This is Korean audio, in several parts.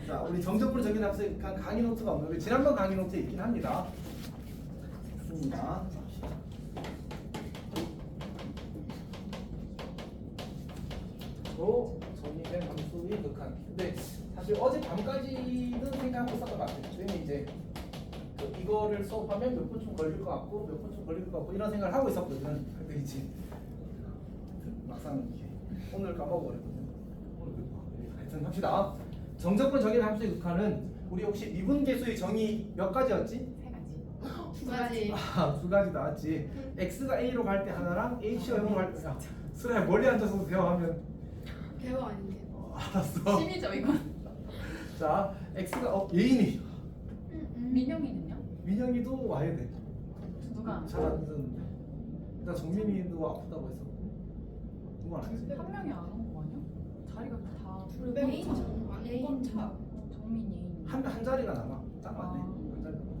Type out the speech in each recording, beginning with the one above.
자, 우리 정적으로 정의된 함수의 강의 노트가 없는데 지난번 강의 노트에 있긴 합니다. 있습니다. 로 정의된 함수의 극한. 근데 사실 어제 밤까지는 생각하고 있었던 것 같아요. 저희는 이제 이거를 수업하면 몇 분쯤 걸릴 것 같고 몇 분쯤 걸릴 것 같고 이런 생각을 하고 있었거든. 근데 이제 막상 오늘 까먹어버렸거든. 오늘 하여튼 합시다. 정적분 정의된 함수의 극한은 우리 혹시 미분계수의 정의 몇 가지였지? 두 가지. 아, 두 가지 나왔지. x가 a로 갈 때 하나랑 h가 0으로 갈 때. 수라야 멀리 앉아서 대화하면. 배워 아닌데. 알았어. 심이죠 이거. 자, x가 예인이. 민영이는요? 민영이도 와야 돼. 누가? 잘 안 듣는데. 일단 정민이도 아프다고 했었고. 누가 안 했지? 한 명이 안 온 거 아니야? 자리가 다 애인 애인 차. 정민이. 한 자리가 남아. 딱 맞네. 한 자리가 남아.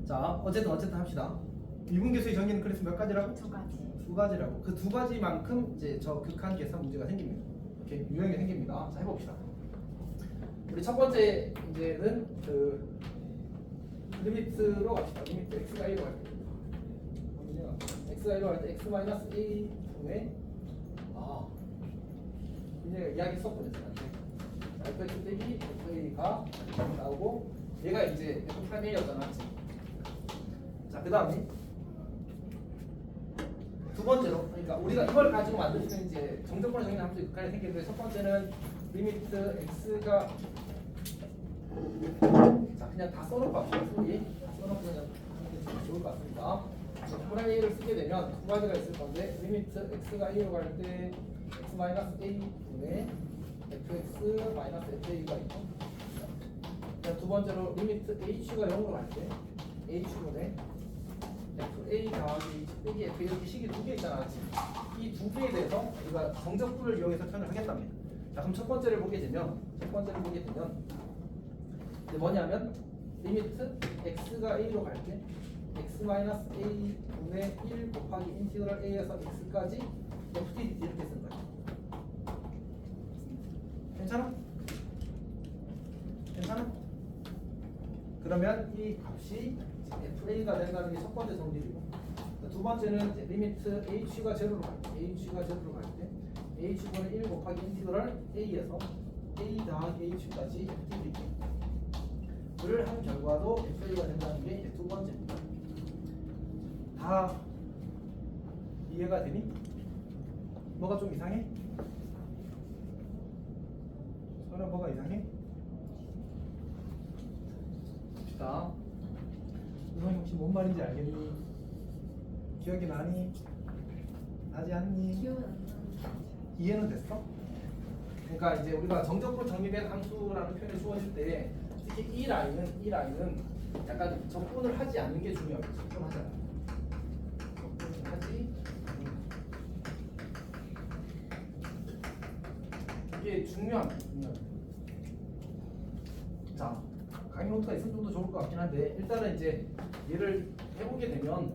자, 어쨌든 합시다. 미분계수의 정의는 그래서 몇 가지라고? 두 가지. 두 가지라고. 그 두 가지만큼 이제 저 극한 계산 문제가 생깁니다. 이렇게 유형이 생깁니다. 자, 해봅시다. 우리 첫 번째 이제는 그 리미트로 갑시다. 리미트 x가 1로 갈 때. x가 1로 갈 때 x 마이너스 a 분의 이제 이야기 썼거든요. fx 빼기 fa가 나오고 얘가 이제 f 프라임 a였잖아. 자, 그 다음에 두 번째로, 그러니까 우리가 이걸 가지고 만드시는 이제 정적분을 정의하는 함수 극한이 생기는데 첫 번째는 리미트 x가 자 그냥 다 써놓고 합시다. 소리 다 써놓고 그냥 하는 게 좋을 것 같습니다. 프라임 a를 쓰게 되면 두 가지가 있을 건데 리미트 x가 a로 갈 때 x 마이너스 a 분의 fx 마이너스 fa가 있고 두 번째로 리미트 h가 0으로 갈 때 h분의 fa 더하기 h 빼기 f 이렇게 식이 두 개 있잖아. 이 두 개에 대해서 우리가 정적분을 이용해서 표현을 하겠답니다. 자, 그럼 첫 번째를 보게 되면 이제 뭐냐면 리미트 x가 a로 갈 때 x 마이너스 a 분의 1 곱하기 인티그럴 a에서 x까지 ftdt 이렇게 쓴 거야. 괜찮아? 괜찮아? 그러면 이 값이 fa가 된다는 게 첫 번째 성질이고 두 번째는 이제 리미트 h가 제로로 갈 때 h분의 1 곱하기 인티그럴 a에서 a 더하기 h까지 ftdt를 한 결과도 fa가 된다는 게 이제 두 번째입니다. 다 이해가 되니? 뭐가 좀 이상해? 설아 뭐가 이상해? 봅시다. 이성이 혹시 뭔 말인지 알겠니? 기억이 나니? 나지 않니? 기억은 안 나. 이해는 됐어? 그러니까 이제 우리가 정적으로 정의된 함수라는 표현을 주어질 때 특히 이 라인은 약간 적분을 하지 않는 게 중요하겠지. 좀 하잖아. 적분을 하지 않는 거. 이게 중요합니다. 자, 강의 노트가 있으면 좀 더 좋을 것 같긴 한데 일단은 이제 얘를 해보게 되면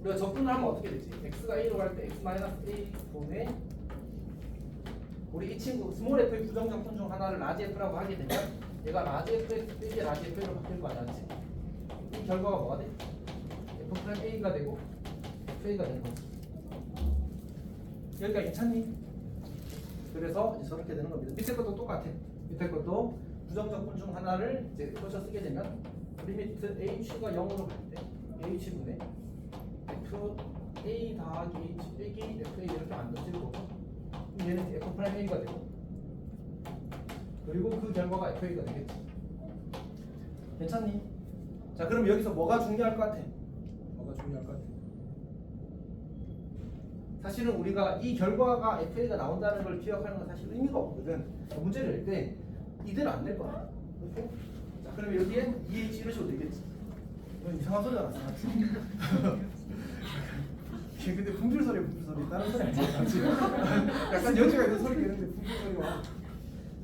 우리가 적분을 하면 어떻게 되지? x가 a로 갈 때 x 마이너스 a 분의 우리 이 친구 스몰 f의 부정적분 중 하나를 라지 f라고 하게 되면 얘가 라지 fx 빼기 라지 f로 바뀔 거 아니야? 이 결과가 뭐가 돼? f 프라임 a가 되고 fa가 되는 거지. 여기가 괜찮니? 그래서 이제 저렇게 되는 겁니다. 밑에 것도 똑같아. 밑에 것도 부정적분 중 하나를 이제 고쳐 쓰게 되면 리미트 h가 0으로 갈 때 h분의 f a 더하기 h 빼기 fa 이렇게 만들어질 거고 얘는 f 프라임 a가 되고 그리고 그 결과가 fa가 되겠지. 괜찮니? 자, 그럼 여기서 뭐가 중요할 것 같아? 사실은 우리가 이 결과가 fa가 나온다는 걸 기억하는 건 사실 의미가 없거든. 문제를 낼 때 이대로 안 낼 거야. 오케이? 자, 그러면 여기에 EH 이런 식으로 되겠지. 이건 이상한 소리가 났어. 근데 풍질 소리 다른 소리 아니야? 약간 여지가 있는 소리 내는데 풍질 소리가.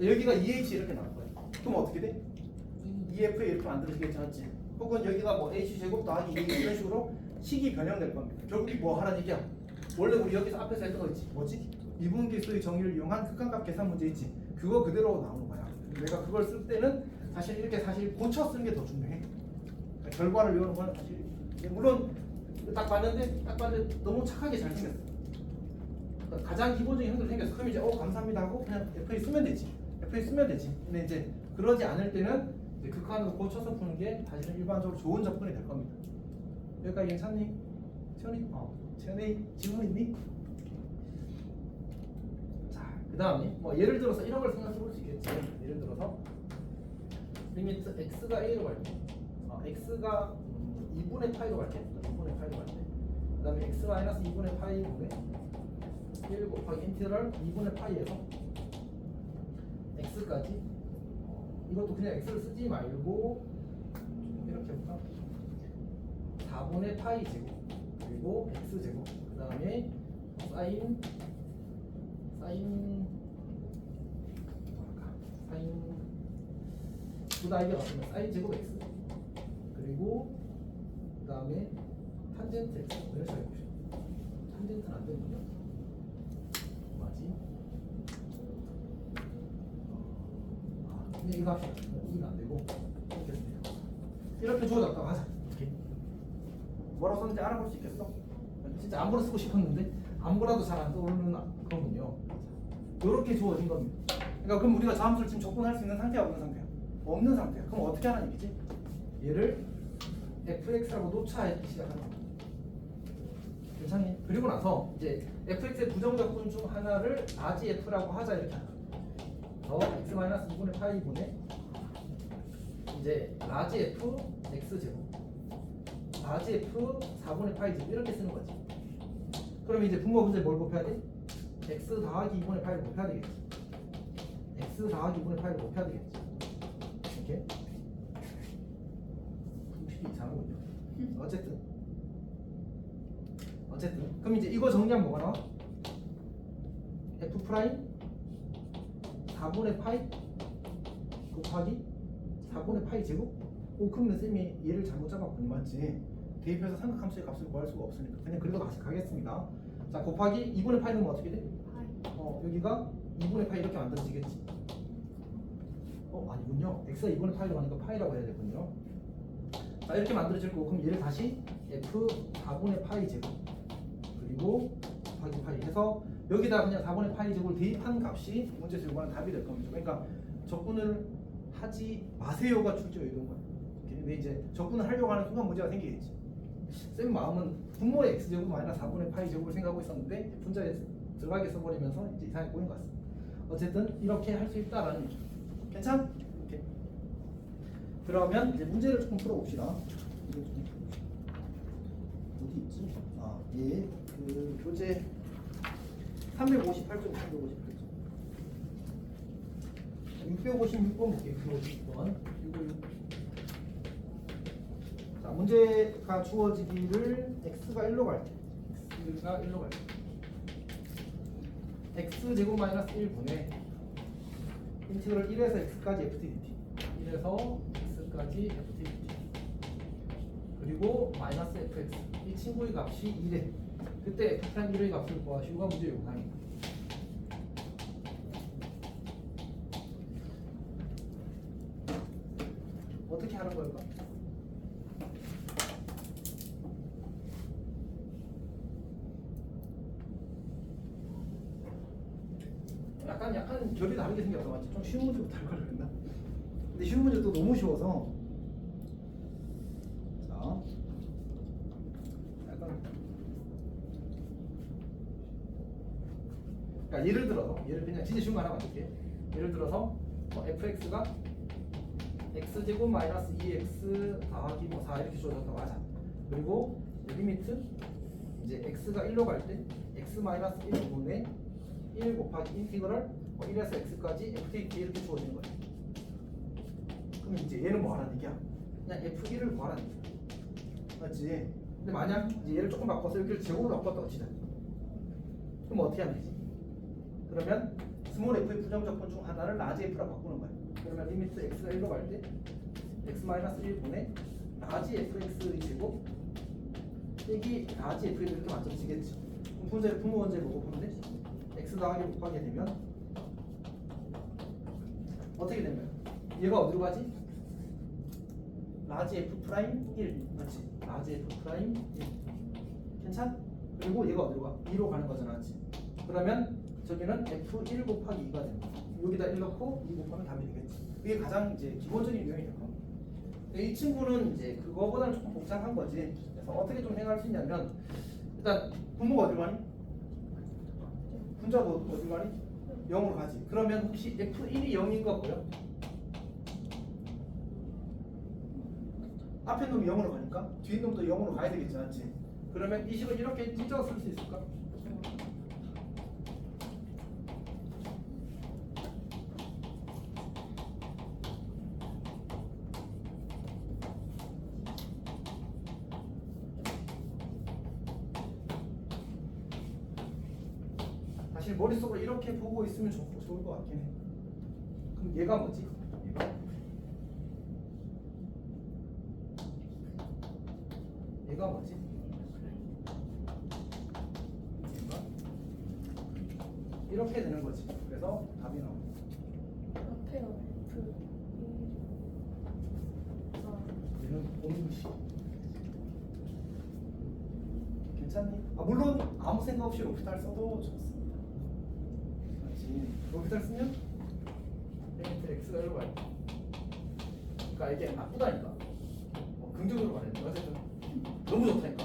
여기가 EH 이렇게 나올 거야. 그럼 어떻게 돼? EF 이렇게 만들어지겠지, 맞지? 혹은 여기가 뭐 H 제곱 더하기 2 이런 식으로 식이 변형될 겁니다. 결국 뭐 하라는 얘기야? 원래 우리 여기서 앞에서 했던 거 있지? 뭐지? 미분계수의 정의를 이용한 극한값 계산 문제 있지. 그거 그대로 나오는 거야. 내가 그걸 쓸 때는 사실 이렇게 사실 고쳐 쓰는 게 더 중요해. 그러니까 결과를 외우는 건 사실 물론 딱 봤는데 너무 착하게 잘 생겼어. 그러니까 가장 기본적인 형태로 생겼어. 그럼 이제 감사합니다 하고 그냥 FA 쓰면 되지. FA 쓰면 되지. 근데 이제 그러지 않을 때는 이제 극한으로 고쳐서 푸는 게 사실은 일반적으로 좋은 접근이 될 겁니다. 여기까지 괜찮니? 채연이 질문 있니? 자, 그 다음에 뭐 예를 들어서 이런 걸 생각해 볼 수 있겠지. 예를 들어서 리미트 x가 a로 갈 때, x가 2분의 파이로 갈 때, 2분의 파이로 갈 때, 그 다음에 x 마이너스 2분의 파이 분의 1 곱하기 인티그럴 2분의 파이에서 x까지 이것도 그냥 x를 쓰지 말고 이렇게 해볼까? 4분의 파이 제곱 그리고 x 제곱 그 다음에 사인 두 다이가 같으면 사인 제곱 x 그리고 그 다음에 탄젠트 x 이런 식으로 해보시죠. 탄젠트는 안 되는군요. 뭐지? 근데 이거 합시다. 이거 안 되고 이렇게 해주세요. 이렇게 주어졌다고 하자. 이렇게 뭐라고 썼는지 알아볼 수 있겠어? 진짜 아무거나 쓰고 싶었는데 아무거나도 잘 안 떠오르는 거군요. 이렇게 주어진 겁니다. 그러니까 그럼 우리가 자함수를 지금 접근할 수 있는 상태야, 없는 상태야? 없는 상태야. 그럼 어떻게 하라는 얘기지? 얘를 fx라고 놓자 시작하는 거야. 괜찮니? 그리고 나서 이제 fx의 부정적분 중 하나를 라지 f라고 하자 이렇게 하자. 더 x-2분의 파이 분의 이제 라지 f x 제곱 라지 f 4분의 파이 제곱 이렇게 쓰는 거지. 그럼 이제 분모 문제 뭘 곱해야 돼? x 더하기 2분의 파이를 곱해야 되겠지. x 더하기 2분의 파이를 곱해야 되겠지. 이렇게 분식이 이상하군요. 어쨌든 그럼 이제 이거 정리하면 뭐가 나와? f 프라임 4분의 파이 곱하기 4분의 파이 제곱? 그러면 쌤이 얘를 잘못 잡았군요. 맞지? 대입해서 삼각함수의 값을 구할 수가 없으니까 그냥 그래도 다시 가겠습니다. 자, 곱하기 2분의 파이 넣으면 어떻게 돼? 여기가 2분의 파이 이렇게 만들어지겠지. 아니군요. x가 2분의 파이로 가니까 파이라고 해야 되군요. 자, 이렇게 만들어질 거고 그럼 얘를 다시 f 4분의 파이 제곱 그리고 곱하기 파이 해서 여기다 그냥 4분의 파이 제곱을 대입한 값이 문제에서 요구하는 답이 될 겁니다. 그러니까 적분을 하지 마세요가 출제 의도인 거예요. 근데 이제 적분을 하려고 하는 순간 문제가 생기겠지. 쌤 마음은 분모의 x제곱 마이너스 4분의 파이 제곱을 생각하고 있었는데 분자에 들어가게 써버리면서 이제 이상하게 꼬인 것 같습니다. 어쨌든 이렇게 할 수 있다라는 거죠. 괜찮? 오케이. 그러면 이제 문제를 조금 풀어봅시다. 어디 있지? 그 교재 358쪽 656번 볼게요. 656번. 자, 문제가 주어지기를 x가 1로 갈 때, x 제곱 마이너스 1분의 인티그럴 1에서 x까지 ft/dt, 1에서 x까지 ft/dt, 그리고 마이너스 fx, 이 친구의 값이 1에 그때 f'의 1의 값을 구하시고가 문제 요구사항입니다. 어떻게 하는 걸까? 약간 결이 다르게 생겼어. 맞지? 좀 쉬운 문제부터 할 걸 그랬나? 근데 쉬운 문제 또 너무 쉬워서 자 약간 그러니까 예를 들어서 그냥 진짜 쉬운 거 하나 만들게. 예를 들어서 fx가 x제곱 마이너스 2x 더하기 뭐 4 이렇게 주어졌다고 하자. 그리고 리미트 이제 x가 1로 갈 때 x 마이너스 1분의 1 곱하기 인티그럴 1에서 x까지 ft/dt 이렇게 주어지는 거예요. 그럼 이제 얘는 뭐 하라는 얘기야? 그냥 f1을 구하라는 얘기야. 맞지? 근데 만약 이제 얘를 조금 바꿔서 여기를 제곱으로 바꿨다고 치자. 그럼 어떻게 하면 되지? 그러면 스몰 f의 부정적분 중 하나를 라지 f라고 바꾸는 거예요. 그러면 리미트 x가 1로 갈 때 x 마이너스 1분의 라지 fx의 제곱 빼기 라지 f를 이렇게 만들어지겠지. 그럼 분모 문제 보고 보면 돼? x 더하기 곱하게 되면 어떻게 되는 거야? 얘가 어디로 가지? 라지 f 프라임 1 맞지? 라지 f 프라임 1 괜찮? 그리고 얘가 어디로 가? 2로 가는 거잖아 맞지? 그러면 저기는 f1 곱하기 2가 되는 거야. 여기다 1 넣고 2 곱하면 답이 되겠지. 그게 가장 이제 기본적인 유형이에요. 근데 이 친구는 이제 그거보다는 조금 복잡한 거지. 그래서 어떻게 좀 해결할 수 있냐면 일단 분모가 어디로 가니? 분자도 어디로 가니? 0으로 가지. 그러면 혹시 f1이 0인 거 보여? 앞에 놈이 0으로 가니까 뒤에 놈도 0으로 가야 되겠지 맞지? 그러면 이 식을 이렇게 찢어서 쓸 수 있을까? 사실 머릿속으로 이렇게 보고 있으면 좋을 것 같긴 해. 그럼 얘가 뭐지? 얘가 뭐지? 얘가 이렇게 되는 거지. 그래서 답이 나옵니다. 앞에요. 얘는 공식. 괜찮니? 물론 아무 생각 없이 로피탈 써도 좋습니다. 맞지? 로피탈 쓰면 리미트 x가 1로 가요. 그러니까 이게 나쁘다니까. 긍정적으로 말해야 어쨌든 너무 좋다니까.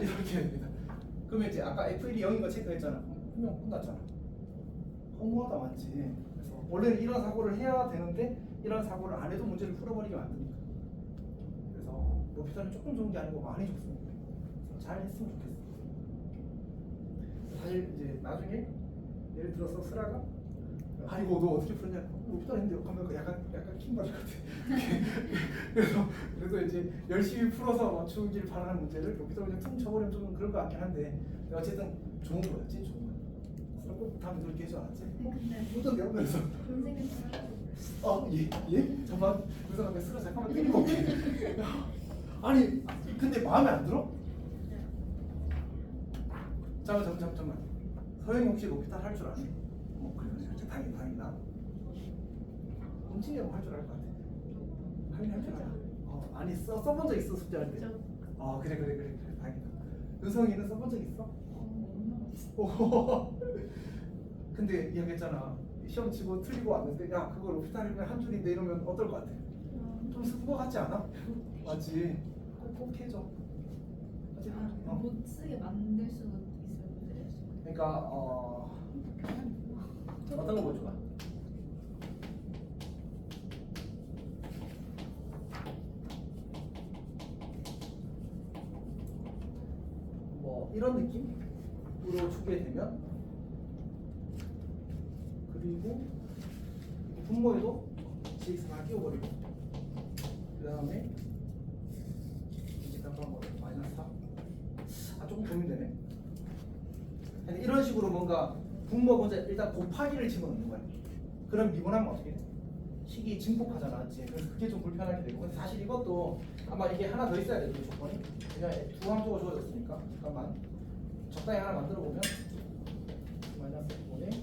이렇게 됩니다. 그러면 이제 아까 f1이 0인 거 체크했잖아. 그냥 끝났잖아. 허무하다 맞지? 그래서 원래는 이런 사고를 해야 되는데 이런 사고를 안 해도 문제를 풀어버리게 만드니까. 그래서 로피탈은 조금 좋은 게 아니고 많이 좋습니다. 잘 했으면 좋겠어. 사실 이제 나중에 예를 들어서 슬아가 아이고 너 어떻게 풀었냐? 로피탈 했는데 하면 약간 킹받을 것 같아. 그래서 이제 열심히 풀어서 맞추길 바라는 문제를 로피탈 그냥 퉁 쳐버리면 좀 그럴 것 같긴 한데 어쨌든 좋은 거였지 좋은 거야. 슬아 꼭 다음에 그렇게 해줘 알았지? 어떤 내가 그래서 예? 잠깐 그 사람이 슬아 잠깐만 때리고 올게. 아니 근데 마음에 안 들어? 잠깐만. 서영이 혹시 로피탈 할 줄 아니? 그래. 다행이다. 엄친이 형 할 줄 알 것 같아. 할 줄 알아. 아니 써본 적 있어 숙제할 때. 그래. 다행이다. 은성이는 써본 적 있어? 근데 이야기했잖아. 시험 치고 틀리고 왔는데 야 그거 로피탈이면 한 줄인데 이러면 어떨 것 같아? 좀 쓴 거 같지 않아? 맞지? 꼭 해줘. 못 쓰게 만들 수도 있어요. 그러니까 어떤 거 보여줄까? 뭐 이런 느낌으로 주게 되면 그리고 분모에도 gx를 끼워버리고 그 다음에 이제 뭐 마이너스 4 조금 고민되네. 근데 이런 식으로 뭔가 분모 문제 일단 곱하기를 집어넣는 거야. 그럼 미분하면 어떻게 돼? 식이 증폭하잖아, 맞지? 그래서 그게 좀 불편하게 되고. 근데 사실 이것도 아마 이게 하나 더 있어야 돼, 이 조건이. 그냥 두 함수가 주어졌으니까. 잠깐만. 적당히 하나 만들어 보면 마이너스 5에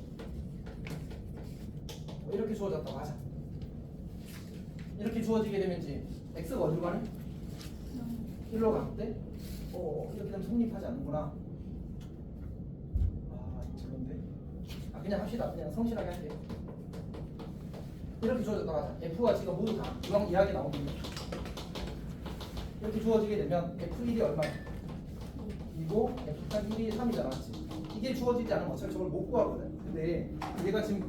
이렇게 주어졌다, 맞아. 이렇게 주어지게 되면 이제 x가 어디로 가니? 1로 가는데 이렇게 되면 성립하지 않는구나. 그런데 그냥 합시다. 그냥 성실하게 할게요. 이렇게 주어졌다가 f와 g가 모두 다 이왕 이야기 나오거든요. 이렇게 주어지게 되면 f1이 얼마야? 2고 f1이 3이잖아, 맞지? 이게 주어지지 않으면 어차피 저걸 못 구하거든. 근데 얘가 지금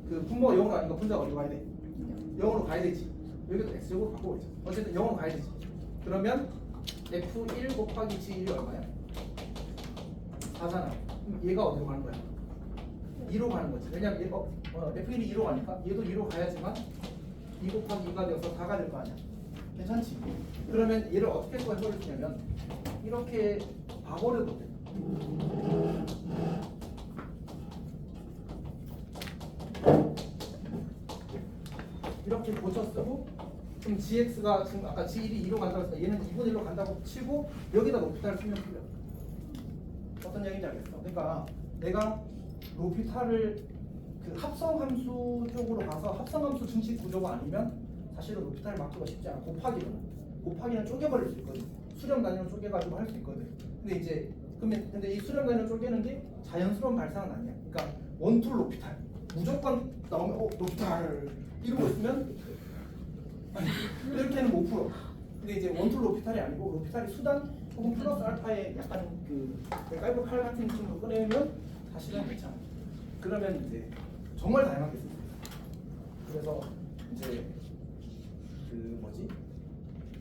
그 분모가 0으로 아니까 분자가 어디로 가야 돼? 0으로 가야 되지. 여기도 x제곱 바꾸고 있죠. 어쨌든 0으로 가야 되지. 그러면 f1 곱하기 g1이 얼마야? 4잖아. 그럼 얘가 어디로 가는 거야? 2로 가는 거지. 왜냐면 얘 f1이 2로 가니까 얘도 2로 가야지만 2 곱하기 2가 되어서 4가 될 거 아니야. 괜찮지? 그러면 얘를 어떻게 해버릴 거냐면 이렇게 봐버려도 돼. 이렇게 고쳐 쓰고 그럼 gx가 지금 아까 g1이 2로 간다고 했으니까 얘는 2분의 1로 간다고 치고 여기다 로피탈을 쓰면 풀려. 어떤 얘기인지 알겠어? 그러니까 내가 로피탈을 그 합성함수 쪽으로 가서 합성함수 증식 구조가 아니면 사실은 로피탈을 막기가 쉽지 않아. 곱하기는 쪼개버릴 수 있거든. 수렴 단위로 쪼개가지고 할 수 있거든. 근데 이 수렴 단위로 쪼개는 게 자연스러운 발상은 아니야. 그러니까 원툴 로피탈 무조건 나오면 로피탈 이러고 있으면 아니, 이렇게는 못 풀어. 근데 이제 원툴 로피탈이 아니고 로피탈이 수단 혹은 플러스 알파의 약간 그 깔보 칼 같은 느낌으로 꺼내면 사실은 괜찮아. 그러면 이제 정말 다양하게 쓸 수 있어. 그래서 이제 그 뭐지?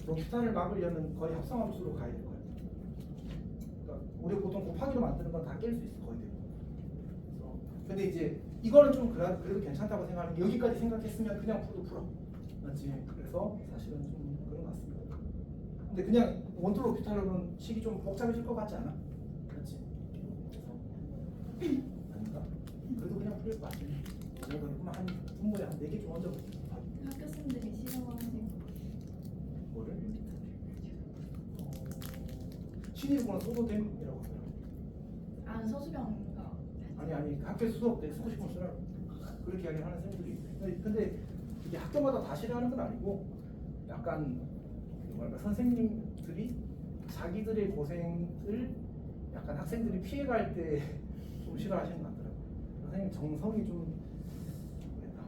로피탈을 막으려면 거의 합성함수로 가야 될 거야. 그러니까 우리 보통 곱하기로 만드는 건 다 깰 수 있어 거의 대부분. 그래서 근데 이제 이거는 좀 그래도 괜찮다고 생각하는 게 여기까지 생각했으면 그냥 풀어. 맞지? 그래서 사실은 좀 그런 것 같습니다. 근데 그냥 원툴 로피탈로는 식이 좀 복잡해질 것 같지 않아? 그렇지? 그래서 아닌가? 그래도 그냥 풀릴 것 같아. 그러면 한 분모에 한 4개 좀 얹어보자. 학교생들이 싫어하는 뭐를? 신입이거나 써도 됨이라고 하더라고. 아 서수병인가? 아니 학교에서 수업 때 쓰고 싶으면 쓰라고 그렇게 이야기를 하는 쌤들이 있대. 근데 이게 학교마다 다 싫어하는 건 아니고 약간 뭐랄까 선생님들이 자기들의 고생을 약간 학생들이 피해갈 때 좀 싫어하시는 것 같더라고. 선생님 정성이 좀 뭐랬나.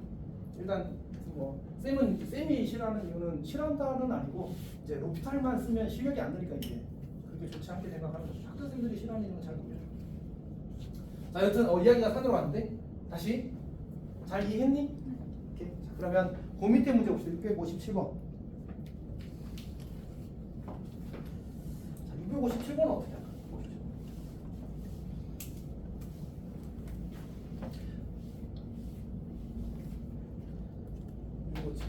일단 뭐 쌤이 싫어하는 이유는 싫어한다는 아니고 이제 로피탈만 쓰면 실력이 안 느니까 이제 그렇게 좋지 않게 생각하는 거죠. 학생들이 싫어하는 이유는 잘 모르겠어요. 자, 여튼 이야기가 산으로 왔는데 다시 잘 이해했니? 오케이. 자, 그러면 그 밑에 문제 봅시다. 657번. 자, 657번은 어떻게 할까? 보시죠. 이거지.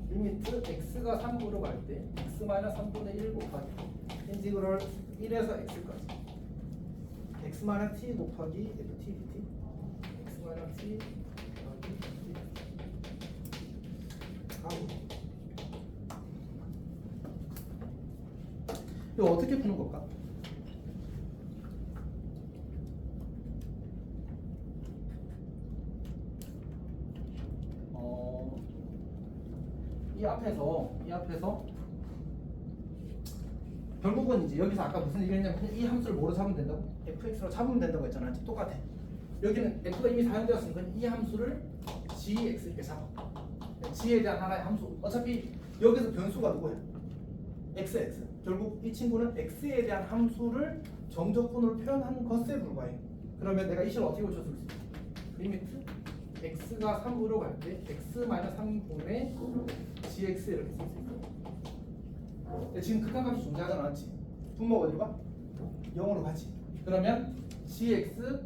리미트 x가 3으로 갈 때 x-3분의 1 곱하기 인티그럴 1에서 x까지 x-t 곱하기 ft dt x-t 곱하기 ft 이거 어떻게 푸는 걸까? 이 앞에서 결국은 이제 여기서 아까 무슨 얘기를 했냐면 그냥 이 함수를 뭐로 잡으면 된다고? fx로 잡으면 된다고 했잖아. 똑같아. 여기는 f가 이미 사용되었으니까 이 함수를 gx 이렇게 잡아. g에 대한 하나의 함수. 어차피 여기서 변수가 누구야? x. 결국 이 친구는 x에 대한 함수를 정적분으로 표현하는 것에 불과해. 그러면 내가 이 식을 어떻게 고쳐 쓸 수 있어? 리미트 x가 3으로 갈 때 x-3분의 gx 이렇게 쓸 수 있어. 지금 극한값이 존재하지 않았지? 분모가 어디로 가? 0으로 가지. 그러면 gx도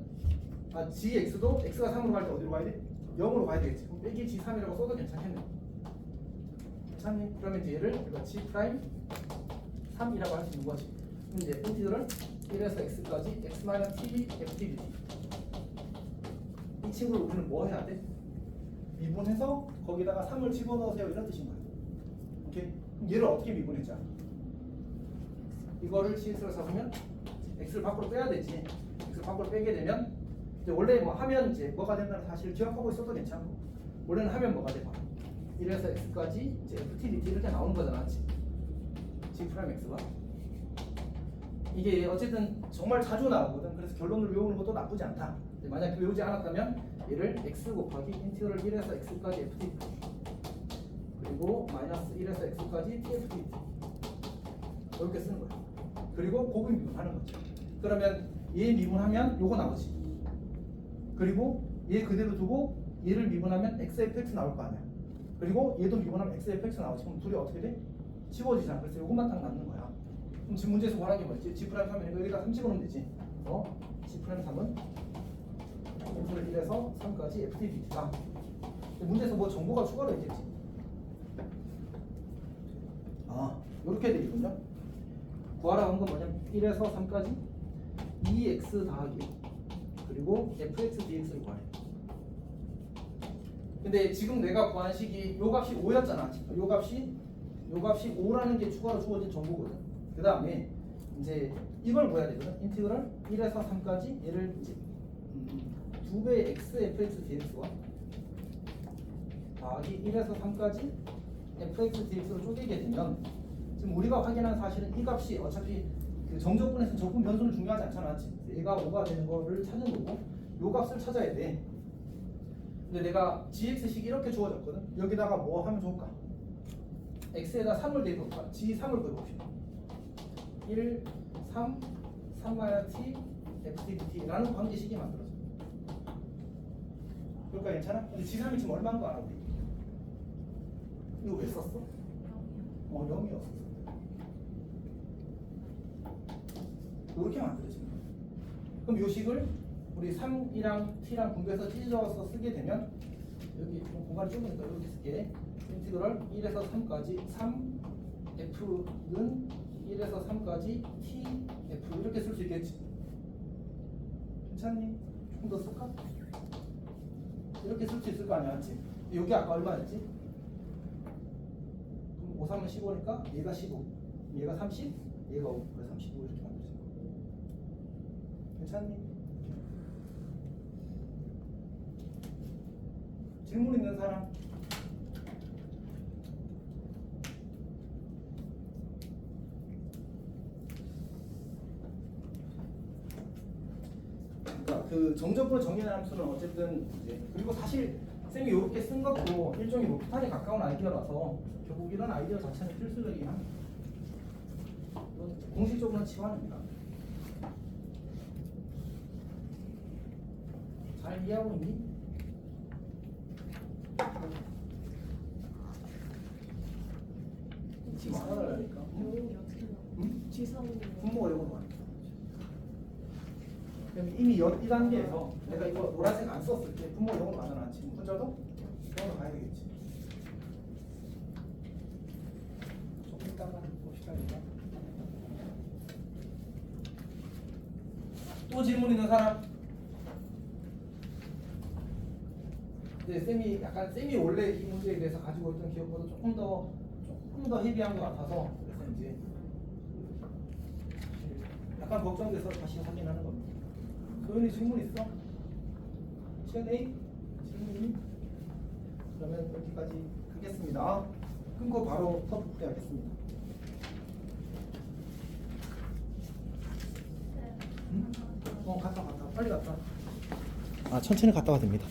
x가 3으로 갈 때 어디로 가야 돼? 0으로 가야 되겠지. 그럼 빼기 g3이라고 써도 괜찮겠네. 괜찮니? 그러면 이제 얘를 g 프라임 3이라고 할 수 있는 거지. 그럼 이제 인티그럴 1에서 x까지 x-t ft dt. 이 친구를 우리는 뭐 해야 돼? 미분해서 거기다가 3을 집어넣으세요 이런 뜻인 거야. 오케이? 그럼 얘를 어떻게 미분했자? 이거를 gx로 잡으면 x를 밖으로 빼야 되지. x를 밖으로 빼게 되면 이제 원래 뭐 하면 이제 뭐가 된다는 사실을 기억하고 있어도 괜찮고 원래는 하면 뭐가 돼? 1에서 x까지 이제 ft dt 이렇게 나오는 거잖아. g 프라임 x가 이게 어쨌든 정말 자주 나오거든. 그래서 결론을 외우는 것도 나쁘지 않다. 만약 외우지 않았다면 얘를 x 곱하기 인티그럴 1에서 x까지 ft 그리고 마이너스 1에서 x까지 tft 이렇게 쓰는 거야. 그리고 곱을 미분하는 거죠. 그러면 얘 미분하면 요거 나오지. 그리고 얘 그대로 두고 얘를 미분하면 xfx 나올 거 아니야. 그리고 얘도 미분하면 xfx 나오지. 그럼 둘이 어떻게 돼? 지워지잖아. 그래서 요것만 딱 남는 거야. 그럼 지금 문제에서 말한 게 뭐였지? g 프라임 3이니까 여기다 3 집어넣으면 되지. g 프라임 3은 인티그럴 1에서 3까지 ft dt다. 문제에서 뭐 정보가 추가로 있겠지. 이렇게 되겠군요. 구하라고 한 건 뭐냐면 1에서 3까지 2x 더하기 그리고 fx dx를 구하래. 근데 지금 내가 구한 식이 요 값이 5였잖아. 요 값이 5라는 게 추가로 주어진 정보거든. 그 다음에 이제 이걸 뭐 해야 되거든? 인티그럴 1에서 3까지 얘를 2배의 x fx dx와 더하기 1에서 3까지 fx dx로 쪼개게 되면 지금 우리가 확인한 사실은 이 값이 어차피 그 정적분에서 적분 변수는 중요하지 않잖아. 얘가 5가 되는 거를 찾는 거고 요 값을 찾아야 돼. 근데 내가 gx식이 이렇게 주어졌거든. 여기다가 뭐 하면 좋을까? x에다 3을 대입해볼까? g3을 그려봅시다. 1, 3, 3-t, ftdt라는 관계식이 만들어져. 그러니까 괜찮아? 근데 g3이 지금 얼마인 거 알아? 우리? 이거 왜 썼어? 0이었어. 이렇게 만들어지는 거야. 그럼 요 식을 우리 3이랑 t랑 분배해서 찢어서 쓰게 되면 여기 좀 공간이 좁으니까 이렇게 쓸게. 인티그럴 1에서 3까지 3f는 1에서 3까지 tf 이렇게 쓸 수 있겠지. 괜찮니? 조금 더 쓸까? 이렇게 쓸 수 있을 거 아니야, 맞지? 여기 아까 얼마였지? 그럼 5, 3은 15니까 얘가 15, 얘가 30, 얘가 5, 그래서 35 이렇게 만들어진 거. 괜찮니? 질문 있는 사람? 그러니까 그 정적으로 정의하는 함수는 어쨌든 이제 그리고 사실 쌤이 이렇게 쓴 것도 일종의 뭐 피탄에 가까운 아이디어라서 결국 이런 아이디어 자체는 필수적이긴 합니다. 이건 공식적으로는 치환입니다. 잘 이해하고 있니? 지금 안 하려니까. 영웅이 어떻게 나와? 응? G3은 분모가 영어로 많이 나와. 그럼 이미 1단계에서 내가 이거 노란색 안 썼을 때 분모 영어로 만들어놨지. 혼자도 영어로 가야 되겠지. 조금 이따가 봅시다. 이거. 또 질문 있는 사람? 네, 쌤이 원래 이 문제에 대해서 가지고 있던 기억보다 조금 더 헤비한 것 같아서 그래서 이제 약간 걱정돼서 다시 확인하는 겁니다. 소연이 질문 있어? Q&A? 질문 있니? 그러면 여기까지 하겠습니다. 끊고 바로 수업 복귀하겠습니다. 응? 갔다. 빨리 갔다. 아, 천천히 갔다 와도 됩니다.